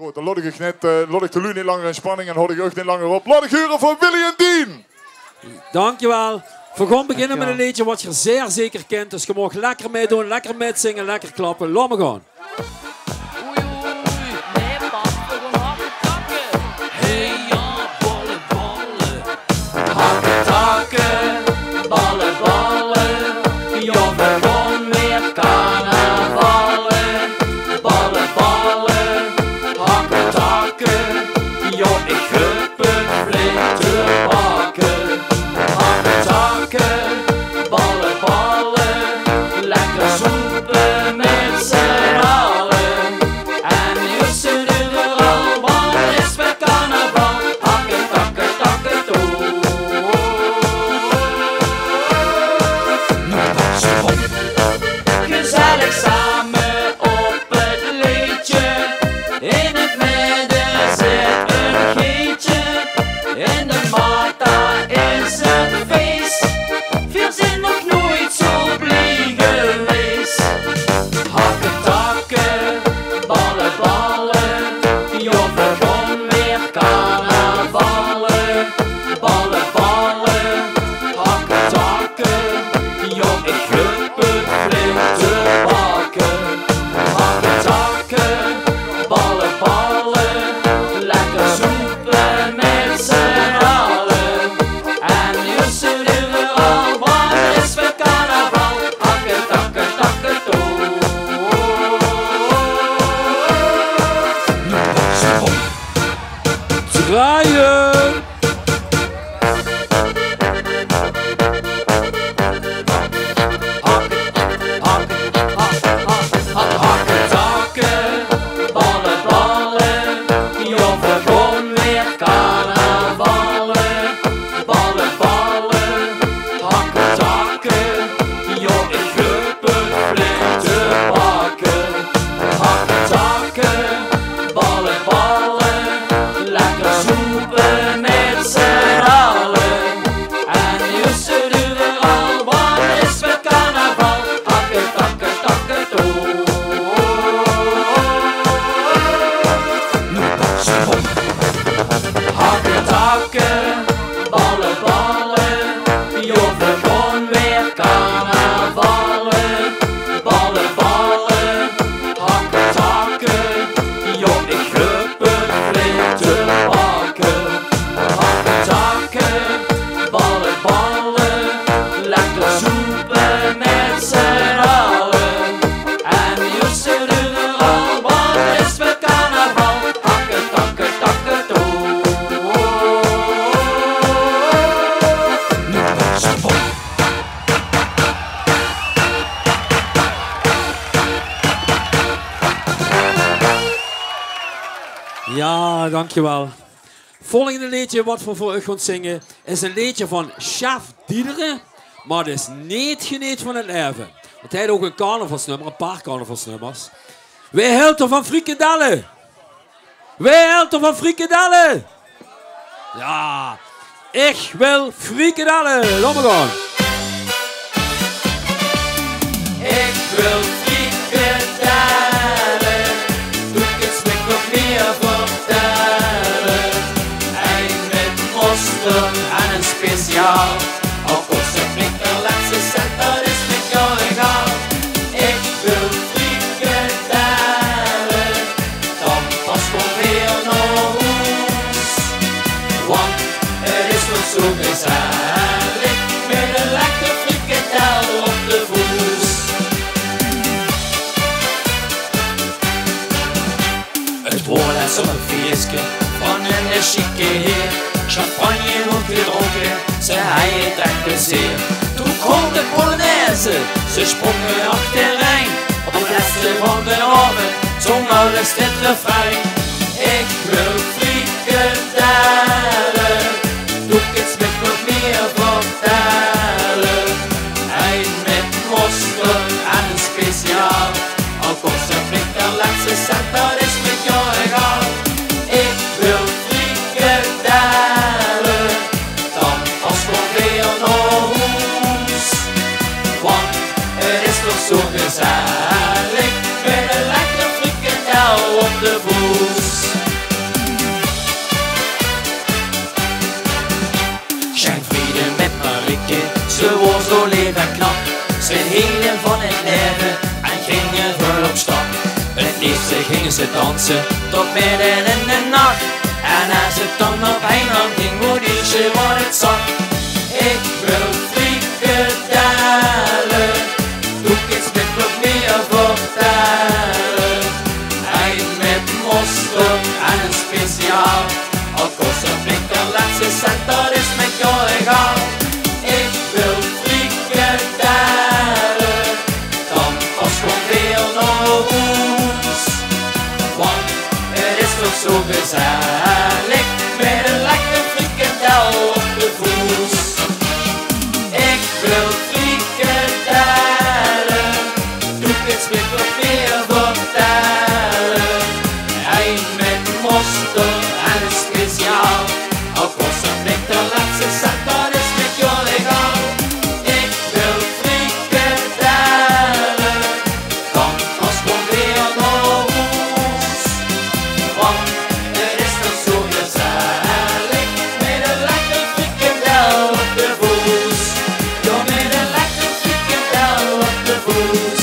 goed, dan laat ik de lu niet langer in spanning en houd ik ook niet langer op. Laat ik huren voor Willy en Dien! Dankjewel. We gaan beginnen met een liedje wat je zeer zeker kent. Dus je mag lekker meedoen, lekker meezingen, lekker klappen. Laat me gaan. Ja, dankjewel. Volgende liedje wat we voor u gaan zingen is een liedje van Chef Diederen, maar het is niet geniet van het leven. Want hij had ook een carnavalsnummer, een paar carnavalsnummers. Wij hielden van frikadellen. Wij hielden van frikadellen. Ja, ik wil frikadellen. Laat me gaan. Ik wil frikadellen. Doe ik het slik nog meer vertellen. Ei met mosterd en een speciaal. Al kost een frikadelle cent, dat is met jou egal. Ik wil frikadellen. Dan pas kom weer naar huis. Want het is nog zo gezellig met een lekker frikadel op de voet. Het wordt als een feestje van een chique heer. Champagne wordt gedronken, ze hij het echt plezier. Toen kwam de Polonaise, ze sprongen achtereen. Op het laatste van de avond zong alles dit refrein. Ik wil frikadellen, doe ik het slik nog meer vertellen. Ei met mosterd en een speciaal. Al kost een frikadelle cent, dat is met jou egal. Ik wil frikadellen, dan pas kom weer naar huis. Want het is toch zo gezellig met een lekker frikadel op de voet. Ze was zo lief en knap, ze hielden van het leven en gingen vol op stap. Het liefste gingen ze dansen tot midden in de nacht. En als het dan op eiland ging, moeder ze wat het zag. Ik wil frikadellen, doe ik iets met nog meer vertellen. Hij met mosterd en een speciaal. Al kost het niet de laatste cent, dat is met jou egal. Ik wil frikadellen, dan pas gewoon weer naar huis. Want het is toch zo gezellig met een lekker frikadel op de voet. Ik wil frikadellen, doe ik iets met nog meer vertellen. Hij met mosterd en een speciaal. Al kost het niet de laatste cent, dat is met jou egal. Ik wil frikadellen, dan pas gewoon weer naar huis. Want het is toch zo gezellig met een lekker frikadel op de voet. Ja, met een lekker frikadel op de voet.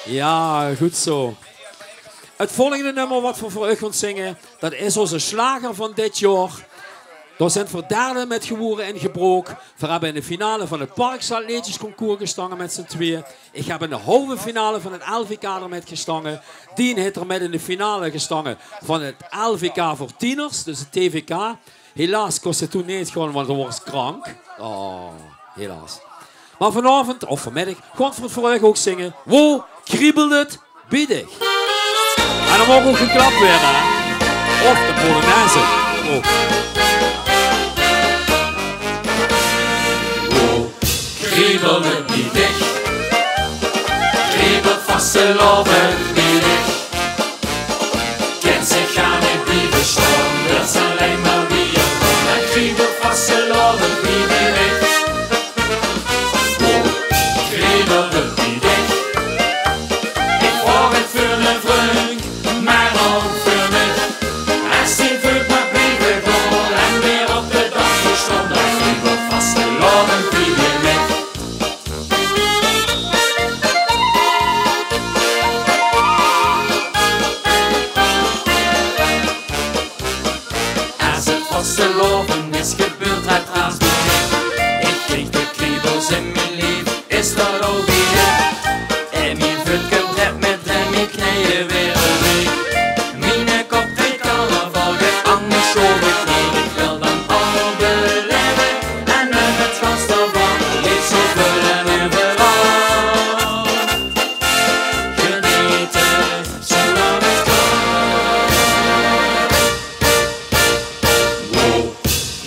Ja, goed zo. Het volgende nummer wat we voor u gaan zingen, dat is onze slager van dit jaar. Daar zijn we derde met gewoeren en gebroken. We hebben in de finale van het Parkzaal-liedjesconcours gestangen met z'n tweeën. Ik heb in de halve finale van het LVK er met gestangen. Dien heeft er met in de finale gestangen van het LVK voor tieners, dus het TVK. Helaas kost het toen niet gewoon, want hij was krank. Oh, helaas. Maar vanavond, of vanmiddag, gaan we voor u ook zingen. Wo kriebelt het biedig. En dan mag ook geklapt werden, hè? Of de Polonaise. Oh. Kriebel het niet dicht, kriebel vast de loven niet dicht. Kent zich aan het blijven staan, dat is alleen maar wie je kan. En kriebel vast de loven niet dicht. Kriebel het niet dicht, ik vraag het voor een vriend, maar ook voor mij. Als die vuurt maar blijven gaan en weer op de dag verstaan, dan kriebel vast de loven niet dicht. De loven is gebeurd, hij traast me niet. Ik kreeg de kriebels in mijn lief, is dat al weer? En mijn voet komt het met en mijn knieën weer een week. Mijn kop weet carnaval, anders hoor ik niet. Ik wil dan al beleven en het gas daarvan is zoveel en overal. Genieten, zolang het kan.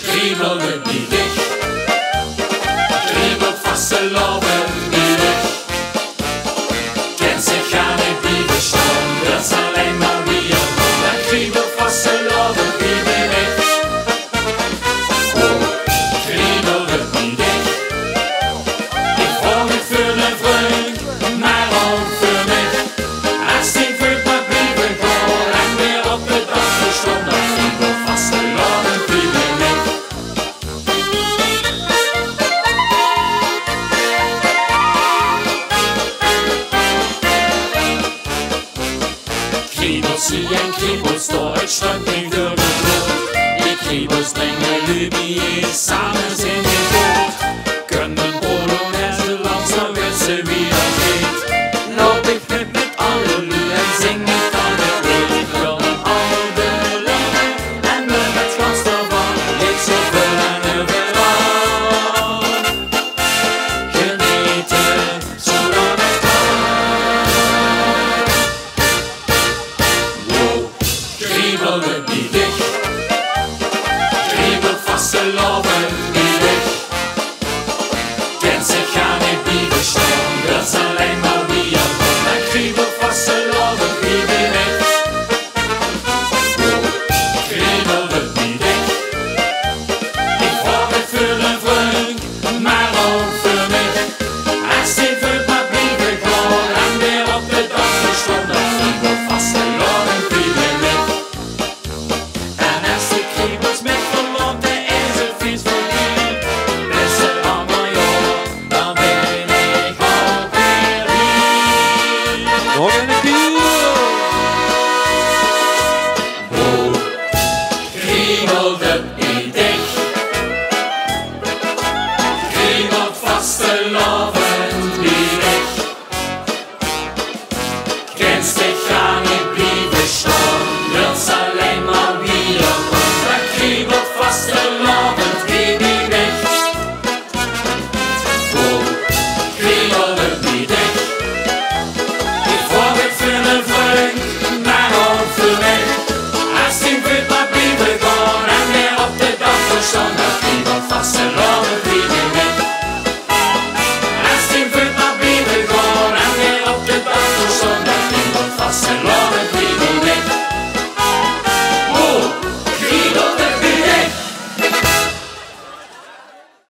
Kriebel het niet dicht, kriebel vast de loven niet dicht. Kent zich aan het blijven staan, dat is alleen maar wie je kan. En kriebel vast de loven niet dicht. Kriebel het niet dicht, ik vraag het voor een vriend, maar ook voor mij. Als die vuurt maar blijven gaan en weer op de dag verstaan, dan kriebel vast de loven niet dicht. Kriebelsie en kriebels door, ik sluit me door de vloot. Die kriebels brengen Lubië samen in de boot. Kunnen Polonaise langs, dan weet ze wie dat weet. Loop ik met alle lu en zing ik van het lied. Ik wil een oude leven en me met gas ervan. Ik zoveel en overal. Genieten, zolang het kan. Kriebel het niet dicht, kriebel vast de loven niet dicht. Kent zich aan het blijven staan.